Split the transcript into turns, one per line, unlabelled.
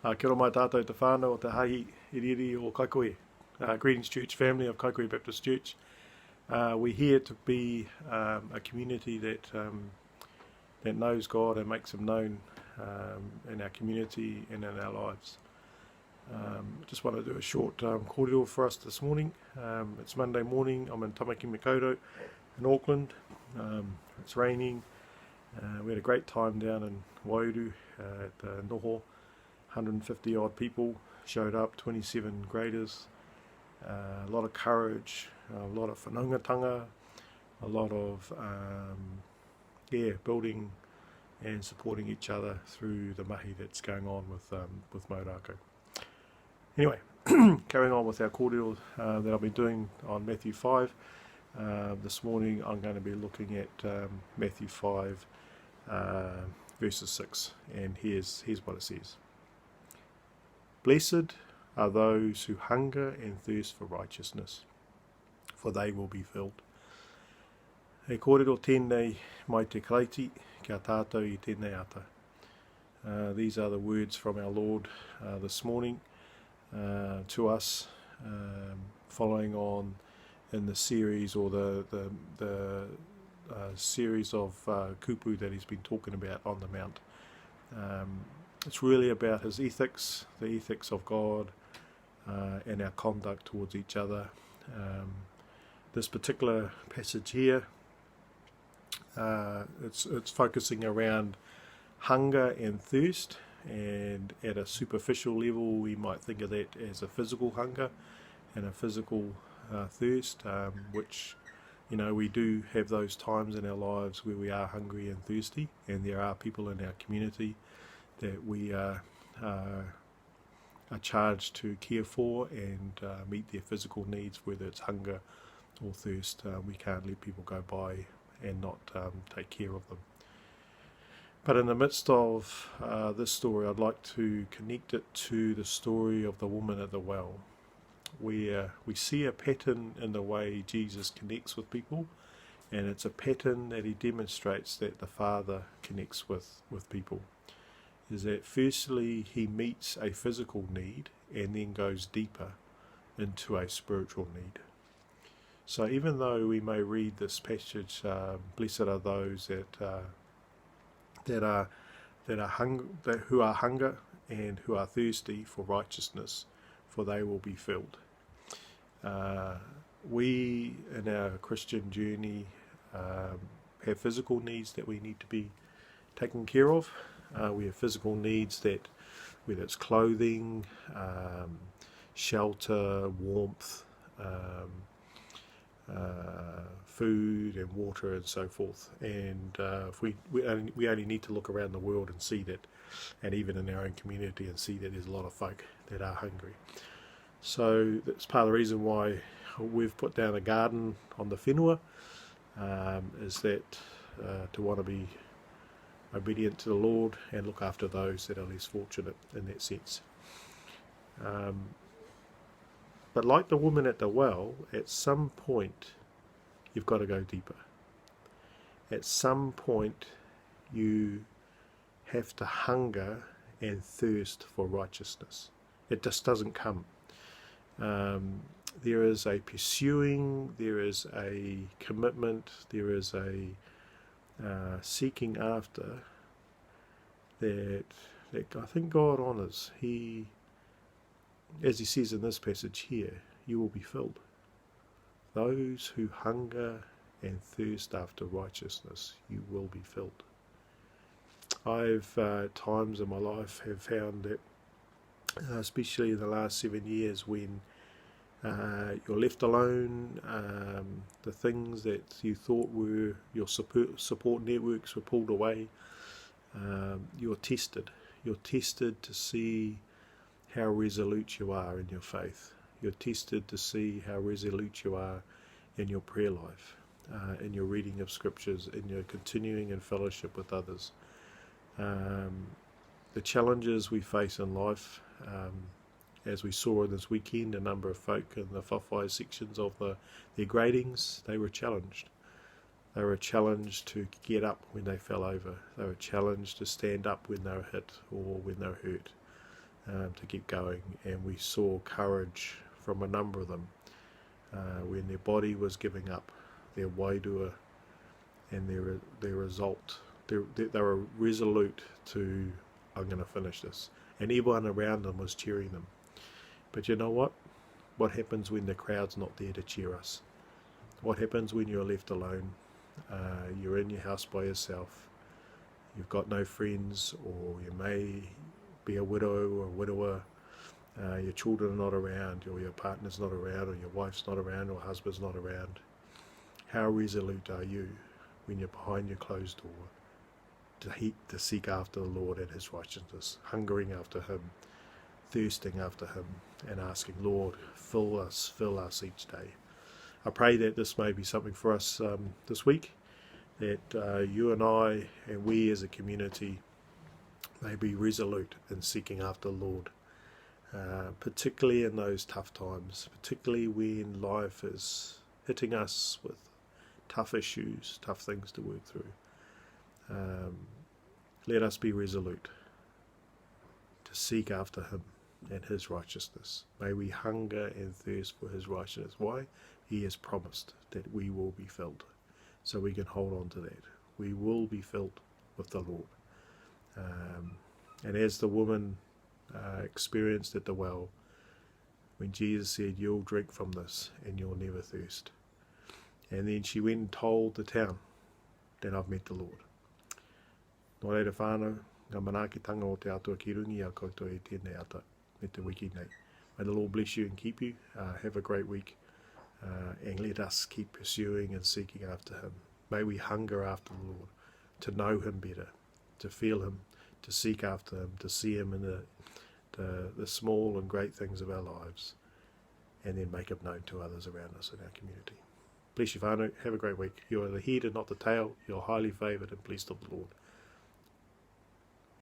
Kia ora mai tātou te whānau o te hahi iriri o Kaikohe. Greetings Church family of Kaikohe Baptist Church. We're here to be a community that knows God and makes Him known in our community and in our lives. Just want to do a short kōrero for us this morning. It's Monday morning. I'm in Tamaki Makaurau in Auckland. It's raining. We had a great time down in Wairau at the Noho. 150 odd people showed up, 27 graders, a lot of courage, a lot of whanaungatanga, a lot of building and supporting each other through the mahi that's going on with Maurako. Anyway, carrying on with our kōrero that I've been doing on Matthew 5. This morning I'm going to be looking at Matthew 5 verses 6, and here's what it says. Blessed are those who hunger and thirst for righteousness, for they will be filled. He kōrero tēnei mai te karaiti, kia tātou I tēnei ata. These are the words from our Lord this morning to us, following on in the series or the series of kupu that he's been talking about on the Mount. It's really about his ethics, the ethics of God, and our conduct towards each other. This particular passage here, it's focusing around hunger and thirst, and at a superficial level we might think of that as a physical hunger and a physical thirst, which, you know, we do have those times in our lives where we are hungry and thirsty, and there are people in our community that we are charged to care for and meet their physical needs, whether it's hunger or thirst. We can't let people go by and not take care of them. But in the midst of this story, I'd like to connect it to the story of the woman at the well, where we see a pattern in the way Jesus connects with people, and it's a pattern that he demonstrates that the Father connects with people. Is that firstly he meets a physical need and then goes deeper into a spiritual need. So even though we may read this passage, blessed are those who are hunger and who are thirsty for righteousness, for they will be filled. We in our Christian journey have physical needs that we need to be taken care of. We have physical needs that, whether it's clothing, shelter, warmth, food and water and so forth. And if we only need to look around the world and see that, and even in our own community, and see that there's a lot of folk that are hungry. So that's part of the reason why we've put down a garden on the whenua, is that to want to be obedient to the Lord and look after those that are less fortunate in that sense. But like the woman at the well, at some point you've got to go deeper. At some point you have to hunger and thirst for righteousness. It just doesn't come. There is a pursuing, there is a commitment, there is a seeking after that I think God honours. He, as he says in this passage here, you will be filled. Those who hunger and thirst after righteousness, you will be filled. I've times in my life have found that, especially in the last 7 years, when you're left alone, the things that you thought were your support networks were pulled away. You're tested. You're tested to see how resolute you are in your faith. You're tested to see how resolute you are in your prayer life, in your reading of scriptures, in your continuing in fellowship with others. The challenges we face in life, as we saw this weekend, a number of folk in the whawhai sections of their gradings, they were challenged. They were challenged to get up when they fell over. They were challenged to stand up when they were hit or when they were hurt. to keep going. And we saw courage from a number of them when their body was giving up, their waidua and their result. They were resolute to, I'm going to finish this. And everyone around them was cheering them. But you know what? What happens when the crowd's not there to cheer us? What happens when you're left alone? You're in your house by yourself. You've got no friends, or you may be a widow or a widower. Your children are not around, or your partner's not around, or your wife's not around, or husband's not around. How resolute are you when you're behind your closed door to seek after the Lord and His righteousness, hungering after Him, thirsting after Him, and asking, Lord, fill us each day. I pray that this may be something for us this week, that you and I and we as a community may be resolute in seeking after the Lord, particularly in those tough times, particularly when life is hitting us with tough issues, tough things to work through. Let us be resolute to seek after Him and His righteousness. May we hunger and thirst for His righteousness. Why? He has promised that we will be filled. So we can hold on to that. We will be filled with the Lord. And as the woman experienced at the well, when Jesus said, you'll drink from this and you'll never thirst. And then she went and told the town that I've met the Lord. Nō reira whānau, ngā manaakitanga o te atua ki rungi a koutou e tēnei ata me te wiki nei. May the Lord bless you and keep you. Have a great week. And let us keep pursuing and seeking after Him. May we hunger after the Lord, to know Him better, to feel Him, to seek after Him, to see Him in the small and great things of our lives, and then make Him known to others around us in our community. Bless you, whānau. Have a great week. You are the head and not the tail. You are highly favoured and blessed of the Lord.